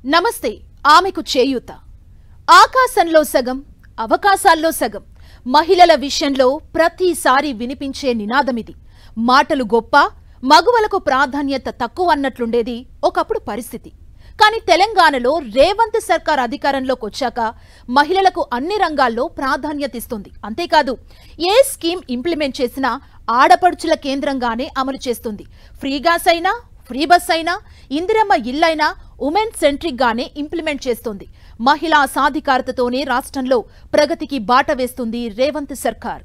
నమస్తే ఆమెకు చేయూత ఆకాశంలో సగం అవకాశాల్లో సగం మహిళల విషయంలో ప్రతిసారి వినిపించే నినాదమిది. మాటలు గొప్ప, మగువలకు ప్రాధాన్యత తక్కువ అన్నట్లుండేది ఒకప్పుడు పరిస్థితి. కానీ తెలంగాణలో రేవంత్ సర్కార్ అధికారంలోకి వచ్చాక మహిళలకు అన్ని రంగాల్లో ప్రాధాన్యత ఇస్తుంది. అంతేకాదు, ఏ స్కీమ్ ఇంప్లిమెంట్ చేసినా ఆడపడుచుల కేంద్రంగానే అమలు చేస్తుంది. ఫ్రీ గ్యాస్ అయినా, ఫ్రీ బస్ అయినా, ఇందిరమ్మ ఇల్లైనా ఉమెన్ సెంట్రిక్ గానే ఇంప్లిమెంట్ చేస్తుంది. మహిళా సాధికారతతోనే రాష్ట్రంలో ప్రగతికి బాట వేస్తుంది రేవంత్ సర్కార్.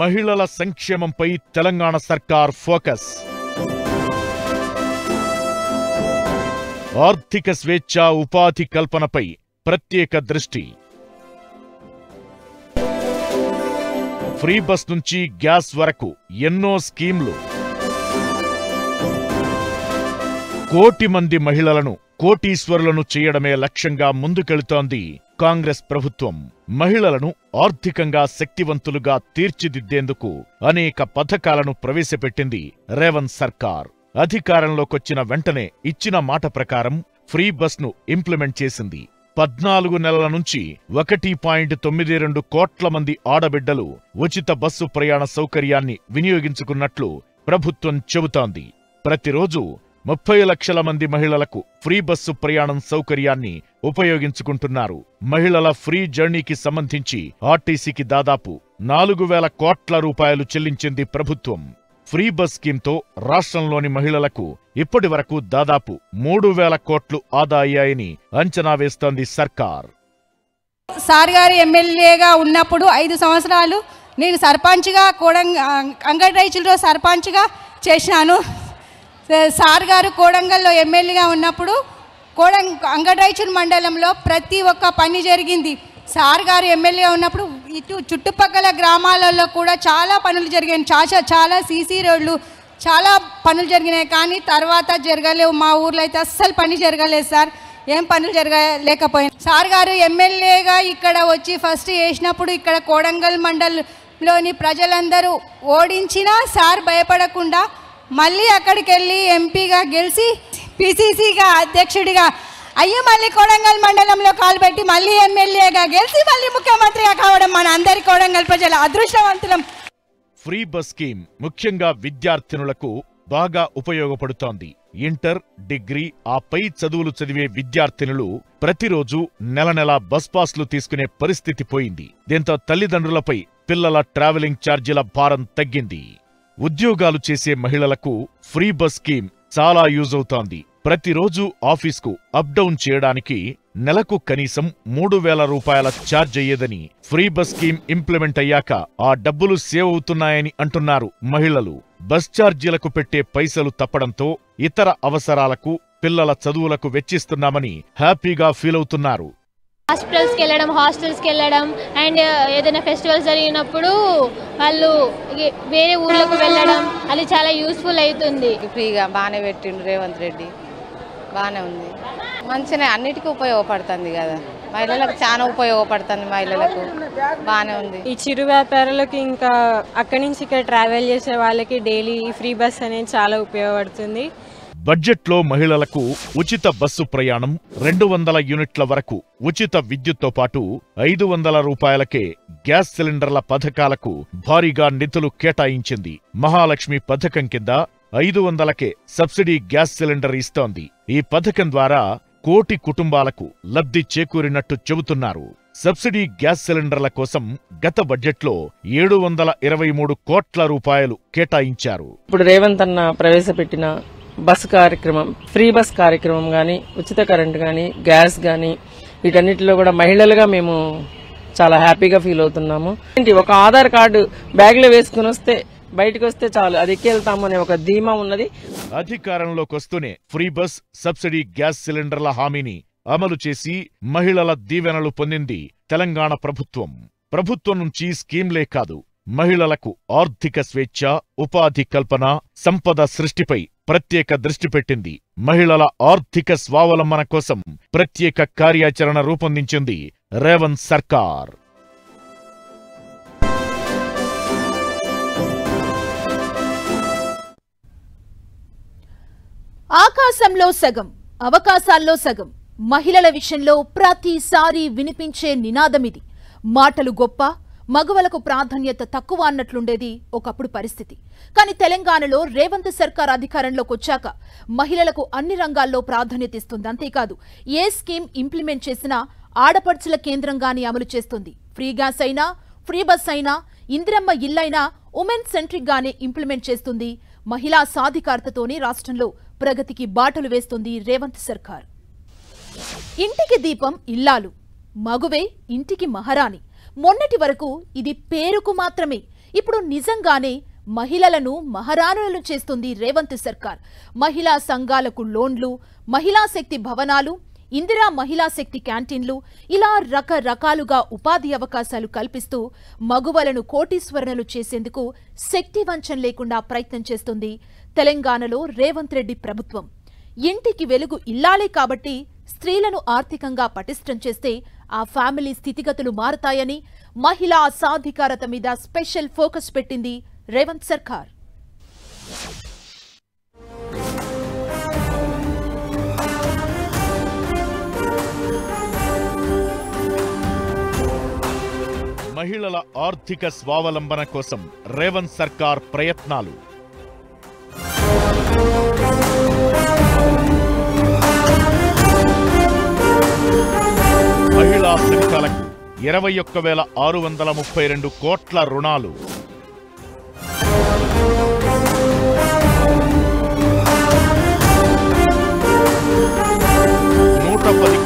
మహిళల సంక్షేమంపై తెలంగాణ సర్కార్ ఫోకస్. ఆర్థిక స్వేచ్ఛ, ఉపాధి కల్పనపై ప్రత్యేక దృష్టి. ఫ్రీ బస్ నుంచి గ్యాస్ వరకు ఎన్నో స్కీంలు. కోటి మంది మహిళలను కోటీశ్వరులను చేయడమే లక్ష్యంగా ముందుకెళుతోంది కాంగ్రెస్ ప్రభుత్వం. మహిళలను ఆర్థికంగా శక్తివంతులుగా తీర్చిదిద్దేందుకు అనేక పథకాలను ప్రవేశపెట్టింది రేవంత్ సర్కార్. అధికారంలోకొచ్చిన వెంటనే ఇచ్చిన మాట ప్రకారం ఫ్రీ బస్ను ఇంప్లిమెంట్ చేసింది. 14 నెలల నుంచి 1.92 కోట్ల మంది ఆడబిడ్డలు ఉచిత బస్సు ప్రయాణ సౌకర్యాన్ని వినియోగించుకున్నట్లు ప్రభుత్వం చెబుతోంది. ప్రతిరోజు 30 లక్షల మంది మహిళలకు ఫ్రీ బస్సు ప్రయాణం సౌకర్యాన్ని ఉపయోగించుకుంటున్నారు. మహిళల ఫ్రీ జర్నీకి సంబంధించి ఆర్టీసీకి దాదాపు 4,000 కోట్ల రూపాయలు చెల్లించింది ప్రభుత్వం. ఫ్రీ బస్ స్కీమ్తో రాష్ట్రంలోని మహిళలకు ఇప్పటి వరకు దాదాపు 3,000 కోట్లు ఆదా అయ్యాయని అంచనా వేస్తోంది సర్కార్. సార్ గారు ఎమ్మెల్యేగా ఉన్నప్పుడు 5 సంవత్సరాలు నేను సర్పంచ్గా అంగడ్రైచుల్లో సర్పంచ్గా చేసినాను. సార్ గారు కోడంగల్లో ఎమ్మెల్యేగా ఉన్నప్పుడు అంగడ్రైచుల్ మండలంలో ప్రతి ఒక్క పని జరిగింది. సార్ గారు ఎమ్మెల్యేగా ఉన్నప్పుడు ఇటు చుట్టుపక్కల గ్రామాలలో కూడా చాలా పనులు జరిగాయి. చాలా సీసీ రోడ్లు, చాలా పనులు జరిగినాయి. కానీ తర్వాత జరగలేవు. మా ఊర్లో అయితే అస్సలు పని జరగలేదు సార్. ఏం పనులు జరగలేకపోయాయి. సార్ గారు ఎమ్మెల్యేగా ఇక్కడ వచ్చి ఫస్ట్ చేసినప్పుడు ఇక్కడ కోడంగల్ మండలంలోని ప్రజలందరూ ఓడించినా సార్ భయపడకుండా మళ్ళీ అక్కడికి వెళ్ళి ఎంపీగా గెలిచి పిసిసిగా అధ్యక్షుడిగా అయ్యి మళ్ళీ కోడంగల్ మండలంలో కాలుపెట్టి మళ్ళీ ఎమ్మెల్యేగా గెలిచి మళ్ళీ ముఖ్యమంత్రిగా కావడం మన అందరి కోడంగల్ ప్రజల అదృష్టవంతులం. ఫ్రీ బస్ స్కీమ్ ముఖ్యంగా విద్యార్థినులకు బాగా ఉపయోగపడుతోంది. ఇంటర్, డిగ్రీ, పై చదువులు చదివే విద్యార్థినులు ప్రతిరోజు నెల బస్ పాస్లు తీసుకునే పరిస్థితి పోయింది. దీంతో తల్లిదండ్రులపై పిల్లల ట్రావెలింగ్ ఛార్జీల భారం తగ్గింది. ఉద్యోగాలు చేసే మహిళలకు ఫ్రీ బస్ స్కీమ్ చాలా యూజ్ అవుతోంది. ప్రతిరోజు ఆఫీస్కు అప్ డౌన్ చేయడానికి నెలకు కనీసం 3,000 రూపాయల ఛార్జ్ అయ్యేదని ఫ్రీ బస్ స్కీమ్ ఇంప్లిమెంట్ అయ్యాక ఆ డబ్బులు సేవ్ అవుతున్నాయని అంటున్నారు మహిళలు. బస్ ఛార్జీలకు పెట్టే పైసలు తప్పడంతో ఇతర అవసరాలకు, పిల్లల చదువులకు వెచ్చిస్తున్నామని హ్యాపీగా ఫీల్ అవుతున్నారు. హాస్పిటల్స్కి వెళ్ళడం, హాస్టల్స్కి వెళ్ళడం అండ్ ఏదైనా ఫెస్టివల్స్ జరిగినప్పుడు వాళ్ళు వేరే ఊర్లకు వెళ్ళడం అది చాలా యూస్ఫుల్ అవుతుంది. ఫ్రీగా బాగానే పెట్టిండు రేవంత్ రెడ్డి, బాగానే ఉంది. మంచిగానే అన్నిటికీ ఉపయోగపడుతుంది కదా, మహిళలకు చాలా ఉపయోగపడుతుంది. మహిళలకు బాగానే ఉంది. ఈ చిరు వ్యాపారులకు ఇంకా అక్కడి నుంచి ఇక్కడ ట్రావెల్ చేసే వాళ్ళకి డైలీ ఫ్రీ బస్ అనేది చాలా ఉపయోగపడుతుంది. బడ్జెట్లో మహిళలకు ఉచిత బస్సు ప్రయాణం, 200 యూనిట్ల వరకు ఉచిత విద్యుత్తో పాటు 500 రూపాయలకే గ్యాస్ సిలిండర్ల పథకాలకు భారీగా నిధులు కేటాయించింది. మహాలక్ష్మి పథకం కింద 500కే సబ్సిడీ గ్యాస్ సిలిండర్ ఇస్తోంది. ఈ పథకం ద్వారా 1 కోటి కుటుంబాలకు లబ్ధి చేకూరినట్టు చెబుతున్నారు. సబ్సిడీ గ్యాస్ సిలిండర్ల కోసం గత బడ్జెట్లో 723 కోట్ల రూపాయలు కేటాయించారు. ఇప్పుడు రేవంత్ అన్న ప్రవేశపెట్టిన బస్ కార్యక్రమం, ఫ్రీ బస్ కార్యక్రమం గాని, ఉచిత కరెంట్ గాని, గ్యాస్ గాని, వీటన్నిటిలో కూడా మహిళలుగా మేము చాలా హ్యాపీగా ఫీల్ అవుతున్నాము. ఒక ఆధార్ కార్డు బ్యాగ్ లో వేసుకుని వస్తే బయటకు వస్తే చాలు, అది ఎక్కెళ్తాము అనే ఒక ధీమా ఉన్నది. అధికారంలోకి వస్తూనే ఫ్రీ బస్, సబ్సిడీ గ్యాస్ సిలిండర్ల హామీని అమలు చేసి మహిళల దీవెనలు పొందింది తెలంగాణ ప్రభుత్వం. ప్రభుత్వం నుంచి స్కీంలే కాదు, మహిళలకు ఆర్థిక స్వేచ్ఛ, ఉపాధి కల్పన, సంపద సృష్టిపై ప్రత్యేక దృష్టి పెట్టింది. మహిళల ఆర్థిక స్వావలంబన కోసం ప్రత్యేక కార్యాచరణ రూపొందించింది రేవంత్ సర్కార్. ఆకాశంలో సగం అవకాశాల్లో సగం మహిళల విషయంలో ప్రతిసారి వినిపించే నినాదమిది. మాటలు గొప్ప, మగవలకు ప్రాధాన్యత తక్కువ అన్నట్లుండేది ఒకప్పుడు పరిస్థితి. కానీ తెలంగాణలో రేవంత్ సర్కార్ అధికారంలోకి వచ్చాక మహిళలకు అన్ని రంగాల్లో ప్రాధాన్యత ఇస్తుంది. అంతేకాదు ఏ స్కీమ్ ఇంప్లిమెంట్ చేసినా ఆడపడుచుల కేంద్రంగానే అమలు చేస్తుంది. ఫ్రీ గ్యాస్ అయినా, ఫ్రీ బస్ అయినా, ఇందిరమ్మ ఇల్లైనా ఉమెన్ సెంట్రిక్ గానే ఇంప్లిమెంట్ చేస్తుంది. మహిళా సాధికారతతోనే రాష్ట్రంలో ప్రగతికి బాటలు వేస్తుంది రేవంత్ సర్కార్. ఇంటికి దీపం ఇల్లాలు, మగువే ఇంటికి మహారాణి. మొన్నటి వరకు ఇది పేరుకు మాత్రమే. ఇప్పుడు నిజంగానే మహిళలను మహారాణులను చేస్తుంది రేవంత్ సర్కార్. మహిళా సంఘాలకు లోన్లు, మహిళా శక్తి భవనాలు, ఇందిరా మహిళా శక్తి క్యాంటీన్లు, ఇలా రకరకాలుగా ఉపాధి అవకాశాలు కల్పిస్తూ మగువలను కోటీశ్వరులు చేసేందుకు శక్తి వంచన లేకుండా ప్రయత్నం చేస్తుంది తెలంగాణలో రేవంత్ రెడ్డి ప్రభుత్వం. ఇంటికి వెలుగు ఇల్లాలే కాబట్టి స్త్రీలను ఆర్థికంగా పటిష్టం చేస్తే ఆ ఫ్యామిలీ స్థితిగతులు మారతాయని మహిళా సాధికారత మీద స్పెషల్ ఫోకస్ పెట్టింది రేవంత్ సర్కార్. మహిళల ఆర్థిక స్వావలంబన కోసం రేవంత్ సర్కార్ ప్రయత్నాలు. మహిళా సంఘాలకు 21,632 కోట్ల రుణాలు.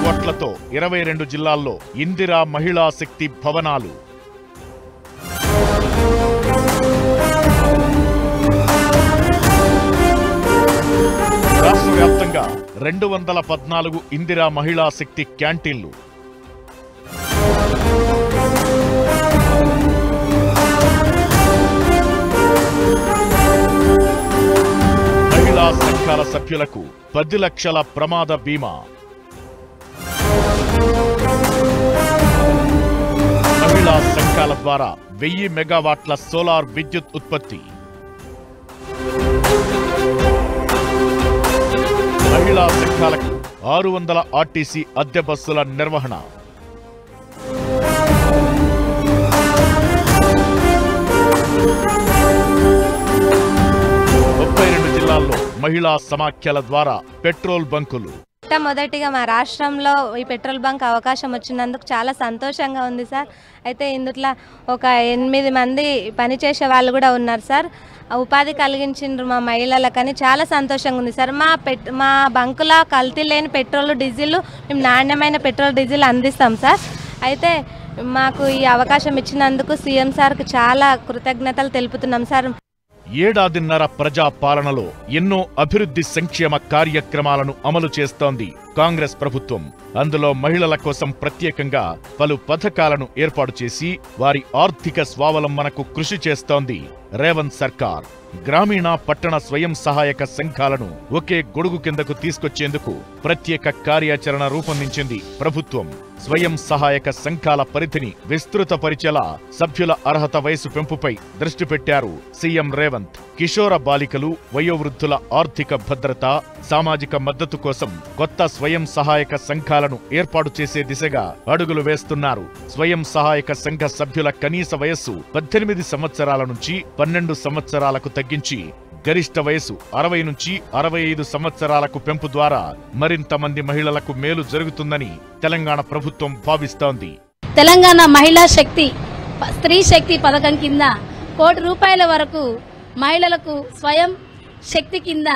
కోట్లతో 22 జిల్లాల్లో ఇందిరా మహిళా శక్తి భవనాలు. రాష్ట్ర వ్యాప్తంగా 214 ఇందిరా మహిళా శక్తి క్యాంటీన్లు. మహిళా సంఘాల సభ్యులకు 10 లక్షల ప్రమాద బీమా. మహిళా సంఘాల ద్వారా 1000 మెగావాట్ల సోలార్ విద్యుత్ ఉత్పత్తి. మహిళా సంఘాలకు 600 ఆర్టీసీ అద్దె బస్సుల నిర్వహణ. జిల్లాల్లో మహిళా సమాఖ్యల ద్వారా పెట్రోల్ బంకులు. మొదటిగా మా రాష్ట్రంలో ఈ పెట్రోల్ బంక్ అవకాశం వచ్చినందుకు చాలా సంతోషంగా ఉంది సార్. అయితే ఇందులో ఒక 8 మంది పనిచేసే వాళ్ళు కూడా ఉన్నారు సార్. ఉపాధి కలిగించిండ్రు మా మహిళలకని చాలా సంతోషంగా ఉంది సార్. మా బంకులో కల్తీ లేని పెట్రోల్ డీజిల్, మేము నాణ్యమైన పెట్రోల్ డీజిల్ అందిస్తాం సార్. అయితే మాకు ఈ అవకాశం ఇచ్చినందుకు సీఎం సార్కి చాలా కృతజ్ఞతలు తెలుపుతున్నాం సార్. ఏడాదిన్నర ప్రజా పాలనలో ఎన్నో అభివృద్ధి సంక్షేమ కార్యక్రమాలను అమలు చేస్తోంది కాంగ్రెస్ ప్రభుత్వం. అందులో మహిళల కోసం ప్రత్యేకంగా పలు పథకాలను ఏర్పాటు చేసి వారి ఆర్థిక స్వావలంబనకు కృషి చేస్తోంది రేవంత్ సర్కార్. గ్రామీణ పట్టణ స్వయం సహాయక సంఘాలను ఒకే గొడుగు కిందకు తీసుకొచ్చేందుకు ప్రత్యేక కార్యాచరణ రూపొందించింది ప్రభుత్వం. స్వయం సహాయక సంఘాల పరిధిని విస్తృతపరిచేలా సభ్యుల అర్హత వయసు పెంపుపై దృష్టి పెట్టారు సీఎం రేవంత్. కిషోర బాలికలు, వయోవృద్ధుల ఆర్థిక భద్రత, సామాజిక మద్దతు కోసం కొత్త స్వయం సహాయక సంఘాలను ఏర్పాటు చేసే దిశగా అడుగులు వేస్తున్నారు. స్వయం సహాయక సంఘ సభ్యుల కనీస వయస్సు 18 సంవత్సరాల నుంచి 12 సంవత్సరాలకు తగ్గించి గరిష్ట వయసు 60 నుంచి 65 సంవత్సరాలకు పెంపు ద్వారా మరింత మంది మహిళలకు మేలు జరుగుతుందని తెలంగాణ ప్రభుత్వం భావిస్తోంది. తెలంగాణ మహిళా శక్తి స్త్రీ శక్తి పథకం కింద 1 కోటి రూపాయల వరకు మహిళలకు స్వయం శక్తి కింద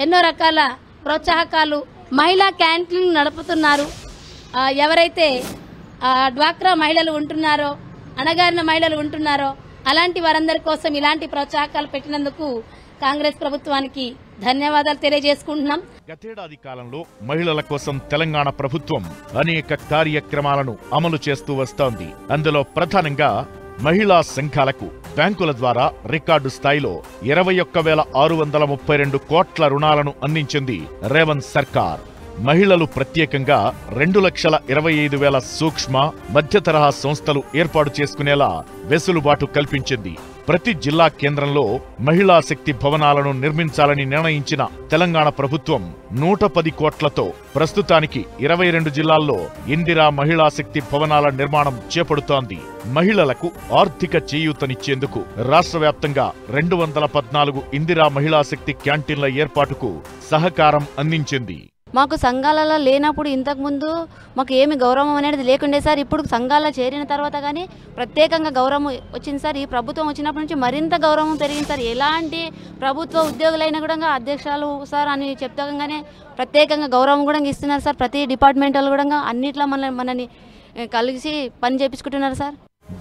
ఎన్నో రకాల ప్రోత్సాహకాలు, మహిళా క్యాంటీన్లు నడుపుతున్నారు. ఎవరైతే డ్వాక్రా మహిళలు ఉంటున్నారో, అణగారిన మహిళలు ఉంటున్నారో అలాంటి వారందరి కోసం ఇలాంటి ప్రోత్సాహకాలు పెట్టినందుకు కాంగ్రెస్ ప్రభుత్వానికి ధన్యవాదాలు తెలియజేసుకుంటున్నాం. గతేడాది కాలంలో మహిళల కోసం తెలంగాణ ప్రభుత్వం అనేక కార్యక్రమాలను అమలు చేస్తూ వస్తోంది. అందులో ప్రధానంగా మహిళా సంఘాలకు బ్యాంకుల ద్వారా రికార్డు స్థాయిలో 21,632 కోట్ల రుణాలను అందించింది రేవంత్ సర్కార్. మహిళలు ప్రత్యేకంగా 2,25,000 సూక్ష్మ మధ్య తరహా సంస్థలు ఏర్పాటు చేసుకునేలా వెసులుబాటు కల్పించింది. ప్రతి జిల్లా కేంద్రంలో మహిళా శక్తి భవనాలను నిర్మించాలని నిర్ణయించిన తెలంగాణ ప్రభుత్వం 110 కోట్లతో ప్రస్తుతానికి 22 జిల్లాల్లో ఇందిరా మహిళా శక్తి భవనాల నిర్మాణం చేపడుతోంది. మహిళలకు ఆర్థిక చేయూతనిచ్చేందుకు రాష్ట్ర వ్యాప్తంగా 214 ఇందిరా మహిళా శక్తి క్యాంటీన్ల ఏర్పాటుకు సహకారం అందించింది. మాకు సంఘాలలో లేనప్పుడు ఇంతకుముందు మాకు ఏమి గౌరవం అనేది లేకుండే సార్. ఇప్పుడు సంఘాల్లో చేరిన తర్వాత కానీ ప్రత్యేకంగా గౌరవం వచ్చింది సార్. ఈ ప్రభుత్వం వచ్చినప్పటి నుంచి మరింత గౌరవం పెరిగింది సార్. ఎలాంటి ప్రభుత్వ ఉద్యోగులైనా కూడా అధ్యక్షులు సార్ అని చెప్తాగానే ప్రత్యేకంగా గౌరవం కూడా ఇస్తున్నారు సార్. ప్రతి డిపార్ట్మెంట్లో కూడా అన్నిట్లో మనని కలిసి పని చేపించుకుంటున్నారు సార్.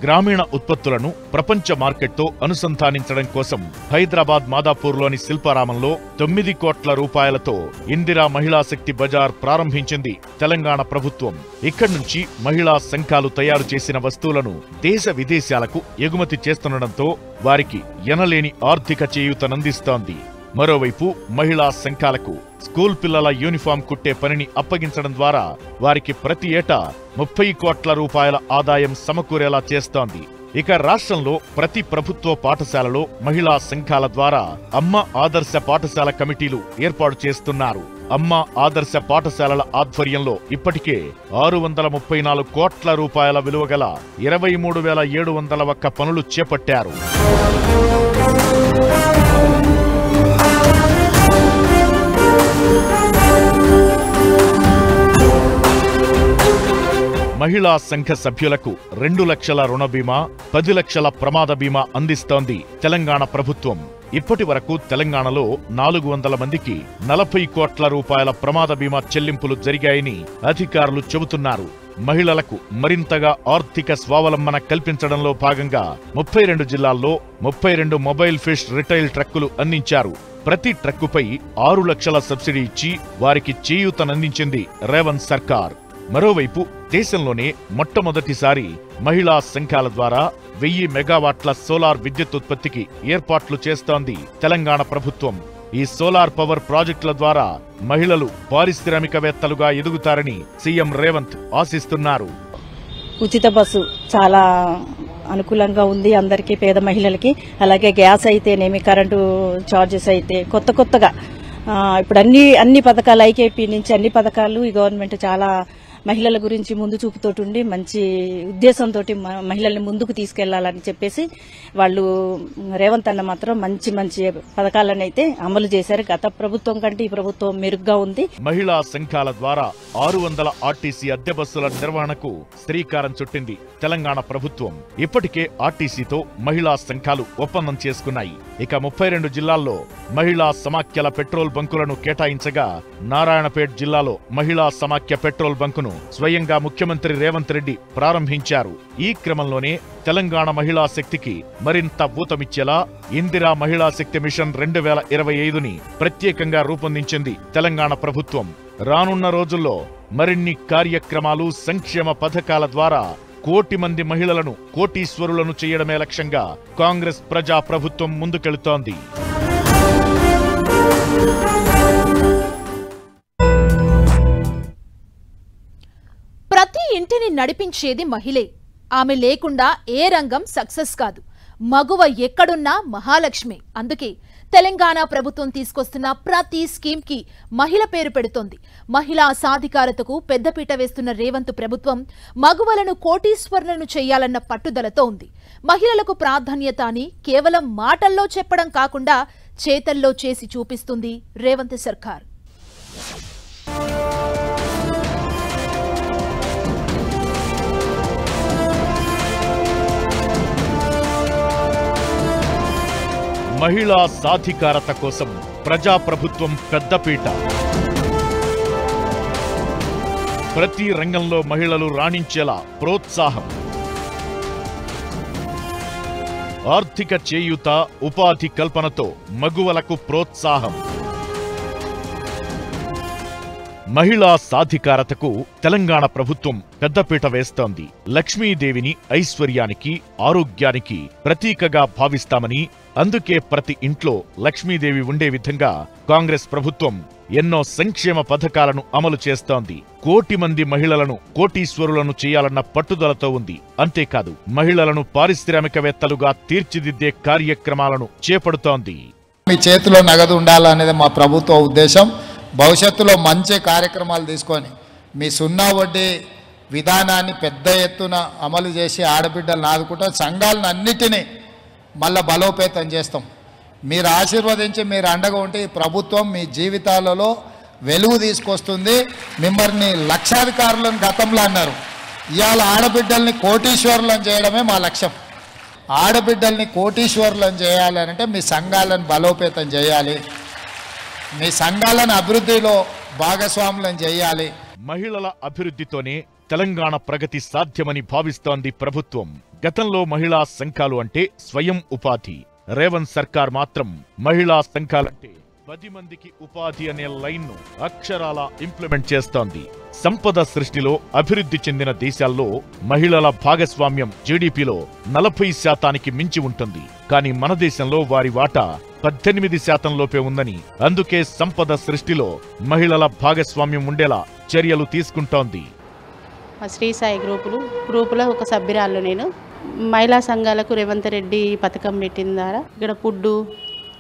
గ్రామీణ ఉత్పత్తులను ప్రపంచ మార్కెట్తో అనుసంధానించడం కోసం హైదరాబాద్ మాదాపూర్లోని శిల్పారామంలో 9 కోట్ల రూపాయలతో ఇందిరా మహిళా శక్తి బజార్ ప్రారంభించింది తెలంగాణ ప్రభుత్వం. ఇక్కడి నుంచి మహిళా సంఘాలు తయారు చేసిన వస్తువులను దేశ విదేశాలకు ఎగుమతి చేస్తుండటంతో వారికి ఎనలేని ఆర్థిక చేయూతనందిస్తోంది. మరోవైపు మహిళా సంఘాలకు స్కూల్ పిల్లల యూనిఫామ్ కుట్టే పనిని అప్పగించడం ద్వారా వారికి ప్రతి ఏటా 30 కోట్ల రూపాయల ఆదాయం సమకూరేలా చేస్తోంది. ఇక రాష్ట్రంలో ప్రతి ప్రభుత్వ పాఠశాలలో మహిళా సంఘాల ద్వారా అమ్మ ఆదర్శ పాఠశాల కమిటీలు ఏర్పాటు చేస్తున్నారు. అమ్మ ఆదర్శ పాఠశాలల ఆధ్వర్యంలో ఇప్పటికే 634 కోట్ల రూపాయల విలువగల 23,701 పనులు చేపట్టారు. మహిళా సంఘ సభ్యులకు 2 లక్షల రుణ బీమా, 10 లక్షల ప్రమాద బీమా అందిస్తోంది తెలంగాణ ప్రభుత్వం. ఇప్పటి వరకు తెలంగాణలో 400 మందికి 40 కోట్ల రూపాయల ప్రమాద బీమా చెల్లింపులు జరిగాయని అధికారులు చెబుతున్నారు. మహిళలకు మరింతగా ఆర్థిక స్వావలంబన కల్పించడంలో భాగంగా 32 జిల్లాల్లో 32 మొబైల్ ఫిష్ రిటైల్ ట్రక్కులు అందించారు. ప్రతి ట్రక్కుపై 6 లక్షల సబ్సిడీ ఇచ్చి వారికి చేయూతనందించింది రేవంత్ సర్కార్. మరోవైపు దేశంలోనే మొట్టమొదటిసారి మహిళా సంఘాల ద్వారా 1000 మెగావాట్ల సోలార్ విద్యుత్ ఉత్పత్తికి ఏర్పాట్లు చేస్తోంది తెలంగాణ ప్రభుత్వం. ఈ సోలార్ పవర్ ప్రాజెక్టుల ద్వారా మహిళలు పారిశ్రామికవేత్తలుగా ఎదుగుతారని సీఎం రేవంత్ ఆశిస్తున్నారు. ఉచిత బస్సు చాలా అనుకూలంగా ఉంది అందరికీ, పేద మహిళలకి. అలాగే గ్యాస్ అయితేనేమి, కరెంటు ఛార్జెస్ అయితే కొత్తగా ఇప్పుడు అన్ని పథకాలు, ఐకేపీ నుంచి అన్ని పథకాలు ఈ గవర్నమెంట్ చాలా మహిళల గురించి ముందు చూపుతోటి మంచి ఉద్దేశంతో మహిళల్ని ముందుకు తీసుకెళ్లాలని చెప్పేసి వాళ్ళు రేవంత్ అన్న మాత్రం మంచి పథకాలను అయితే అమలు చేశారు. గత ప్రభుత్వం కంటే ఈ ప్రభుత్వం మెరుగ్గా ఉంది. మహిళా సంఘాల ద్వారా 600 ఆర్టీసీ అద్దె బస్సుల నిర్వహణకు శ్రీకారం చుట్టింది తెలంగాణ ప్రభుత్వం. ఇప్పటికే ఆర్టీసీతో మహిళా సంఘాలు ఒప్పందం చేసుకున్నాయి. ఇక 32 జిల్లాల్లో మహిళా సమాఖ్యల పెట్రోల్ బంకులను కేటాయించగా నారాయణపేట్ జిల్లాలో మహిళా సమాఖ్య పెట్రోల్ బంకును స్వయంగా ముఖ్యమంత్రి రేవంత్ రెడ్డి ప్రారంభించారు. ఈ క్రమంలోనే తెలంగాణ మహిళా శక్తికి మరింత ఊతమిచ్చేలా ఇందిరా మహిళా శక్తి మిషన్ 2025ని ప్రత్యేకంగా రూపొందించింది తెలంగాణ ప్రభుత్వం. రానున్న రోజుల్లో మరిన్ని కార్యక్రమాలు, సంక్షేమ పథకాల ద్వారా 1 కోటి మంది మహిళలను కోటీశ్వరులను చేయడమే లక్ష్యంగా కాంగ్రెస్ ప్రజా ప్రభుత్వం ముందుకెళుతోంది. ప్రతి ఇంటిని నడిపించేది మహిళే. ఆమె లేకుండా ఏ రంగం సక్సెస్ కాదు. మగువ ఎక్కడున్నా మహాలక్ష్మి. అందుకే తెలంగాణ ప్రభుత్వం తీసుకొస్తున్న ప్రతి స్కీమ్ కి మహిళ పేరు పెడుతోంది. మహిళా సాధికారతకు పెద్దపీట వేస్తున్న రేవంత్ ప్రభుత్వం మగువలను కోటీశ్వరులను చేయాలన్న పట్టుదలతో ఉంది. మహిళలకు ప్రాధాన్యత అని కేవలం మాటల్లో చెప్పడం కాకుండా చేతల్లో చేసి చూపిస్తుంది రేవంత్ సర్కార్. మహిళా సాధికారత కోసం ప్రజాప్రభుత్వం పెద్దపీట. ప్రతి రంగంలో మహిళలు రాణించేలా ప్రోత్సాహం. ఆర్థిక చేయూత, ఉపాధి కల్పనతో మగువలకు ప్రోత్సాహం. మహిళా సాధికారతకు తెలంగాణ ప్రభుత్వం పెద్దపీట వేస్తోంది. లక్ష్మీదేవిని ఐశ్వర్యానికి, ఆరోగ్యానికి ప్రతీకగా భావిస్తామని, అందుకే ప్రతి ఇంట్లో లక్ష్మీదేవి ఉండే విధంగా కాంగ్రెస్ ప్రభుత్వం ఎన్నో సంక్షేమ పథకాలను అమలు చేస్తోంది. 1 కోటి మంది మహిళలను కోటీశ్వరులను చేయాలన్న పట్టుదలతో ఉంది. అంతేకాదు, మహిళలను పారిశ్రామికవేత్తలుగా తీర్చిదిద్దే కార్యక్రమాలను చేపడుతోంది. మీ చేతిలో నగదు ఉండాలనేది మా ప్రభుత్వ ఉద్దేశం. భవిష్యత్తులో మంచి కార్యక్రమాలు తీసుకొని మీ 0 వడ్డీ విధానాన్ని పెద్ద ఎత్తున అమలు చేసి ఆడబిడ్డలను ఆదుకుంటాం. సంఘాలను అన్నిటినీ మళ్ళా బలోపేతం చేస్తాం. మీరు ఆశీర్వదించి మీరు అండగా ఉంటే ఈ ప్రభుత్వం మీ జీవితాలలో వెలుగు తీసుకొస్తుంది. మిమ్మల్ని లక్షాధికారులను గతంలో అన్నారు. ఇవాళ ఆడబిడ్డల్ని కోటీశ్వరులను చేయడమే మా లక్ష్యం. ఆడబిడ్డల్ని కోటీశ్వరులను చేయాలంటే మీ సంఘాలను బలోపేతం చేయాలి, మీ సంఘాలను అభివృద్ధిలో భాగస్వాములను చేయాలి. మహిళల అభివృద్ధితోనే తెలంగాణ ప్రగతి సాధ్యమని భావిస్తోంది ప్రభుత్వం. గతంలో మహిళా సంఘాలు అంటే స్వయం ఉపాధి. రేవంత్ సర్కార్ మాత్రం మహిళా సంఘాలంటే 10 మందికి ఉపాధి అనే లైన్ను అక్షరాల ఇంప్లిమెంట్ చేస్తోంది. సంపద సృష్టిలో అభివృద్ధి చెందిన దేశాల్లో మహిళల భాగస్వామ్యం జీడీపీలో 40% మించి ఉంటుంది. కానీ మన దేశంలో వారి వాటా 18% లోపే ఉందని, అందుకే సంపద సృష్టిలో మహిళల భాగస్వామ్యం ఉండేలా చర్యలు తీసుకుంటోంది. శ్రీ సాయి గ్రూపులో ఒక సభ్యురాలు. నేను మహిళా సంఘాలకు రేవంత్ రెడ్డి పథకం పెట్టిన ద్వారా ఇక్కడ ఫుడ్డు,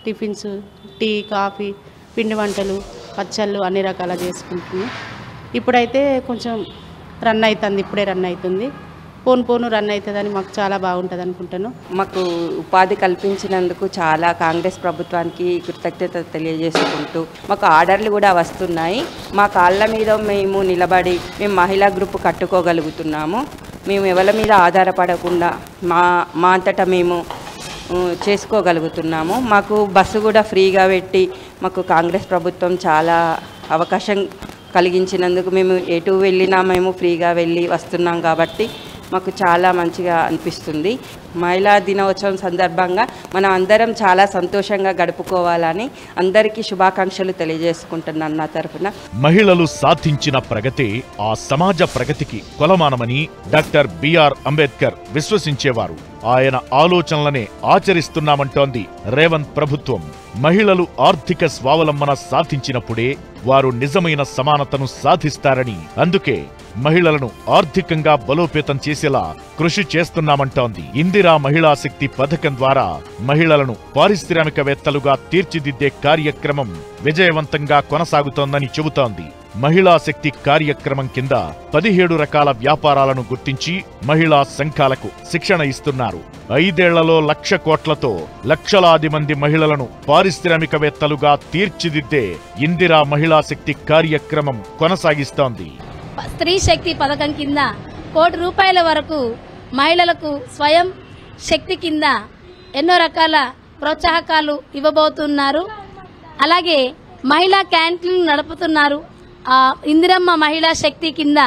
టిఫిన్స్, టీ, కాఫీ, పిండి వంటలు, పచ్చళ్ళు అన్ని రకాల చేసుకుంటున్నాం. ఇప్పుడైతే కొంచెం రన్ అవుతుంది, ఇప్పుడే రన్ అవుతుంది. పోను రన్ అవుతుందని మాకు చాలా బాగుంటుంది అనుకుంటాను. మాకు ఉపాధి కల్పించినందుకు చాలా కాంగ్రెస్ ప్రభుత్వానికి కృతజ్ఞత తెలియజేసుకుంటూ మాకు ఆర్డర్లు కూడా వస్తున్నాయి. మా కాళ్ళ మీద మేము నిలబడి మేము మహిళా గ్రూప్ కట్టుకోగలుగుతున్నాము. మేము ఎవరి మీద ఆధారపడకుండా మా అంతటా మేము చేసుకోగలుగుతున్నాము. మాకు బస్సు కూడా ఫ్రీగా పెట్టి మాకు కాంగ్రెస్ ప్రభుత్వం చాలా అవకాశం కలిగించినందుకు మేము ఎటు వెళ్ళినా మేము ఫ్రీగా వెళ్ళి వస్తున్నాం కాబట్టి మాకు చాలా మంచిగా అనిపిస్తుంది. మహిళా దినోత్సవం సందర్భంగా మనం అందరం చాలా సంతోషంగా గడుపుకోవాలని అందరికీ శుభాకాంక్షలు తెలియజేసుకుంటున్నాను నా తరఫున. మహిళలు సాధించిన ప్రగతే ఆ సమాజ ప్రగతికి కొలమానమని డాక్టర్ బిఆర్ అంబేద్కర్ విశ్వసించేవారు. ఆయన ఆలోచనలనే ఆచరిస్తున్నామంటోంది రేవంత్ ప్రభుత్వం. మహిళలు ఆర్థిక స్వావలంబన సాధించినప్పుడే వారు నిజమైన సమానతను సాధిస్తారని, అందుకే మహిళలను ఆర్థికంగా బలోపేతం చేసేలా కృషి చేస్తున్నామంటోంది. ఇందిరా మహిళా శక్తి పథకం ద్వారా మహిళలను పారిశ్రామికవేత్తలుగా తీర్చిదిద్దే కార్యక్రమం విజయవంతంగా కొనసాగుతోందని చెబుతోంది. మహిళా శక్తి కార్యక్రమం కింద 17 రకాల వ్యాపారాలను గుర్తించి మహిళా సంఘాలకు శిక్షణ ఇస్తున్నారు. 5 ఏళ్లలో 1,00,000 కోట్లతో లక్షలాది మంది మహిళలను పారిశ్రామికవేత్తలుగా తీర్చిదిద్దే ఇందిరా మహిళా శక్తి కార్యక్రమం కొనసాగిస్తోంది. స్త్రీ శక్తి పథకం కింద 1 కోటి రూపాయల వరకు మహిళలకు స్వయం శక్తి కింద ఎన్నో రకాల ప్రోత్సాహకాలు ఇవ్వబోతున్నారు. అలాగే మహిళా క్యాంటీన్లు నడుపుతున్నారు. ఇందిరమ్మ మహిళా శక్తి కింద,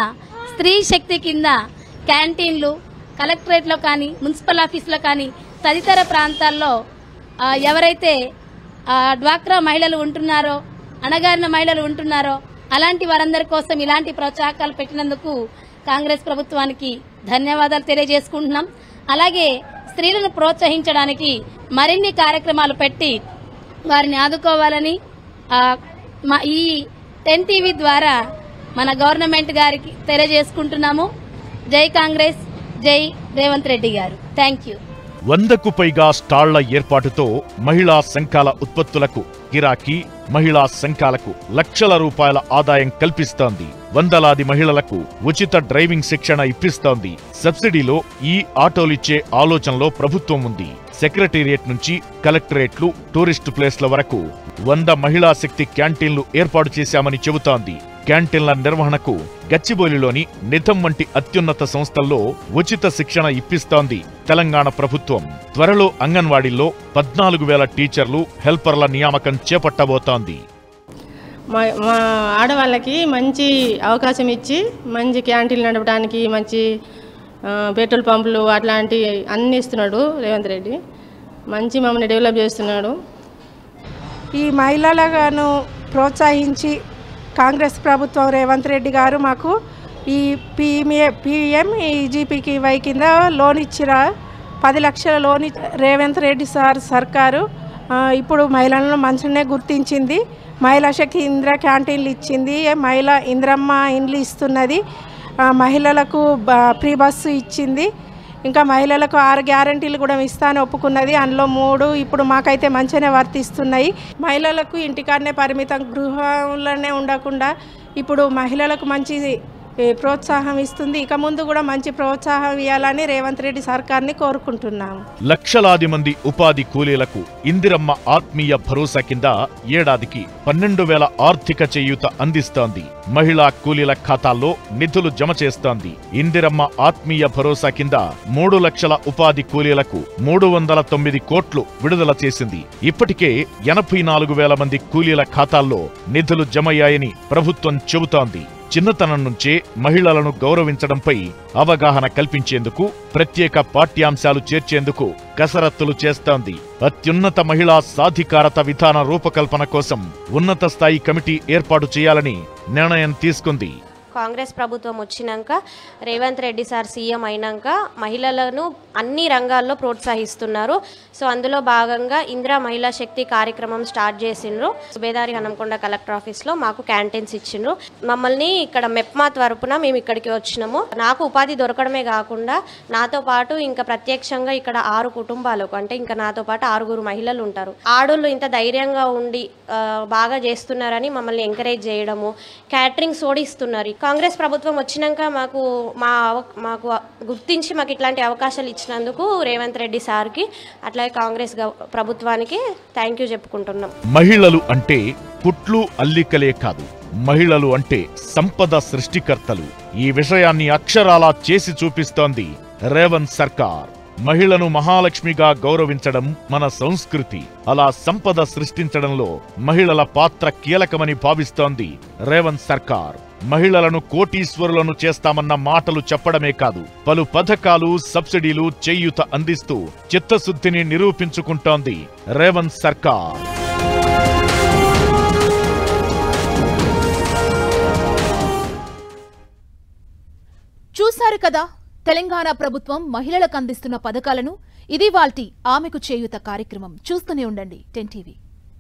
స్త్రీ శక్తి కింద క్యాంటీన్లు కలెక్టరేట్లో కానీ, మున్సిపల్ ఆఫీసులో కానీ, తదితర ప్రాంతాల్లో ఎవరైతే డ్వాక్రా మహిళలు ఉంటున్నారో, అణగారిన మహిళలు ఉంటున్నారో అలాంటి వారందరి కోసం ఇలాంటి ప్రోత్సాహకాలు పెట్టినందుకు కాంగ్రెస్ ప్రభుత్వానికి ధన్యవాదాలు తెలియజేసుకుంటున్నాం. అలాగే స్త్రీలను ప్రోత్సహించడానికి మరిన్ని కార్యక్రమాలు పెట్టి వారిని ఆదుకోవాలని ఈ 10 టీవీ ద్వారా మన గవర్నమెంట్ గారికి తెలియజేసుకుంటున్నాము. జై కాంగ్రెస్, జై రేవంత్ రెడ్డి గారు. Thank you. 100కు పైగా స్టాళ్ల ఏర్పాటుతో మహిళా సంఘాల ఉత్పత్తులకు గిరాకీ, మహిళా సంఘాలకు లక్షల రూపాయల ఆదాయం కల్పిస్తోంది. వందలాది మహిళలకు ఉచిత డ్రైవింగ్ శిక్షణ ఇప్పిస్తోంది. సబ్సిడీలో ఈ ఆటోలిచ్చే ఆలోచనలో ప్రభుత్వం ఉంది. సెక్రటేరియట్ నుంచి కలెక్టరేట్లు, టూరిస్టు ప్లేస్ల వరకు 100 మహిళా శక్తి క్యాంటీన్లు ఏర్పాటు చేశామని చెబుతోంది. క్యాంటీన్ల నిర్వహణకు గచ్చిబౌలిలోని నిథం వంటి అత్యున్నత సంస్థల్లో ఉచిత శిక్షణ ఇప్పిస్తోంది తెలంగాణ ప్రభుత్వం. త్వరలో అంగన్వాడీల్లో 14,000 టీచర్లు, హెల్పర్ల నియామకం చేపట్టబోతోంది. మా ఆడవాళ్ళకి మంచి అవకాశం ఇచ్చి మంచి క్యాంటీన్లు నడపడానికి మంచి పెట్రోల్ పంపులు అట్లాంటి అన్ని ఇస్తున్నాడు రేవంత్ రెడ్డి. మంచి మమ్మల్ని డెవలప్ చేస్తున్నాడు. ఈ మహిళలను ప్రోత్సహించి కాంగ్రెస్ ప్రభుత్వం రేవంత్ రెడ్డి గారు మాకు ఈ పిఎం ఈజీపీవై కింద లోన్ ఇచ్చిన 10 లక్షల లోన్ రేవంత్ రెడ్డి సర్కారు ఇప్పుడు మహిళలను మంచిగానే గుర్తించింది. మహిళా శక్తి ఇందిరా క్యాంటీన్లు ఇచ్చింది, మహిళా ఇందిరమ్మ ఇండ్లు ఇస్తున్నది, మహిళలకు ఫ్రీ బస్సు ఇచ్చింది, ఇంకా మహిళలకు 6 గ్యారంటీలు కూడా ఇస్తానని ఒప్పుకున్నది. అందులో 3 ఇప్పుడు మాకైతే మంచిగానే వర్తిస్తున్నాయి. మహిళలకు ఇంటికాడనే పరిమితం గృహంలోనే ఉండకుండా ఇప్పుడు మహిళలకు మంచి ప్రోత్సాహం ఇస్తుంది. ఇక ముందు కూడా మంచి ప్రోత్సాహం ఇవ్వాలని రేవంత్ రెడ్డి సర్కార్ని కోరుకుంటున్నాము. లక్షలాది మంది ఉపాధి కూలీలకు ఇందిరమ్మ ఆత్మీయ భరోసా కింద ఏడాదికి 12,000 ఆర్థిక చేయూత అందిస్తోంది. మహిళా కూలీల ఖాతాల్లో నిధులు జమ చేస్తోంది. ఇందిరమ్మ ఆత్మీయ భరోసా కింద 3 లక్షల ఉపాధి కూలీలకు 309 కోట్లు విడుదల చేసింది. ఇప్పటికే 84,000 మంది కూలీల ఖాతాల్లో నిధులు జమయ్యాయని ప్రభుత్వం చెబుతోంది. చిన్నతనం నుంచే మహిళలను గౌరవించడంపై అవగాహన కల్పించేందుకు ప్రత్యేక పాఠ్యాంశాలు చేర్చేందుకు కసరత్తులు చేస్తోంది. అత్యున్నత మహిళా సాధికారత విధాన రూపకల్పన కోసం ఉన్నత స్థాయి కమిటీ ఏర్పాటు చేయాలని నిర్ణయం తీసుకుంది. కాంగ్రెస్ ప్రభుత్వం వచ్చినాక రేవంత్ రెడ్డి సార్ సీఎం అయినాక మహిళలను అన్ని రంగాల్లో ప్రోత్సహిస్తున్నారు. సో అందులో భాగంగా ఇందిరా మహిళా శక్తి కార్యక్రమం స్టార్ట్ చేసిండ్రు. సుబేదారి హనంకొండ కలెక్టర్ ఆఫీస్లో మాకు క్యాంటీన్స్ ఇచ్చిండ్రు. మమ్మల్ని ఇక్కడ మెప్మా తరపున మేము ఇక్కడికి వచ్చినాము. నాకు ఉపాధి దొరకడమే కాకుండా నాతో పాటు ఇంకా ప్రత్యక్షంగా ఇక్కడ 6 కుటుంబాలకు అంటే ఇంకా నాతో పాటు 6 మహిళలు ఉంటారు. ఆడోళ్ళు ఇంత ధైర్యంగా ఉండి బాగా చేస్తున్నారని మమ్మల్ని ఎంకరేజ్ చేయడము, క్యాటరింగ్ సోడిస్తున్నారు. కాంగ్రెస్ ప్రభుత్వం వచ్చినాక మాకు గుర్తించి మాకు ఇట్లాంటి అవకాశాలు ఇచ్చినందుకు రేవంత్ రెడ్డి సార్కి అట్లాగే కాంగ్రెస్ ప్రభుత్వానికి థ్యాంక్ యూ చెప్పుకుంటున్నాం. మహిళలు అంటే పుట్లు అల్లికలే కాదు, మహిళలు అంటే సంపద సృష్టికర్తలు. ఈ విషయాన్ని అక్షరాలా చేసి చూపిస్తోంది రేవంత్ సర్కార్. మహిళను మహాలక్ష్మిగా గౌరవించడం మన సంస్కృతి. అలా సంపద సృష్టించడంలో మహిళల పాత్ర కీలకమని భావిస్తోంది రేవంత్ సర్కార్. మహిళలను కోటీశ్వరులను చేస్తామన్న మాటలు చెప్పడమే కాదు, పలు పథకాలు, సబ్సిడీలు, చేయూత అందిస్తూ చిత్తశుద్ధిని నిరూపించుకుంటోంది రేవంత్ సర్కార్. చూశారు కదా తెలంగాణ ప్రభుత్వం మహిళలకు అందిస్తున్న పథకాలను. ఇది వాల్టి ఆమెకు చేయూత కార్యక్రమం. చూస్తూనే ఉండండి 10 TV.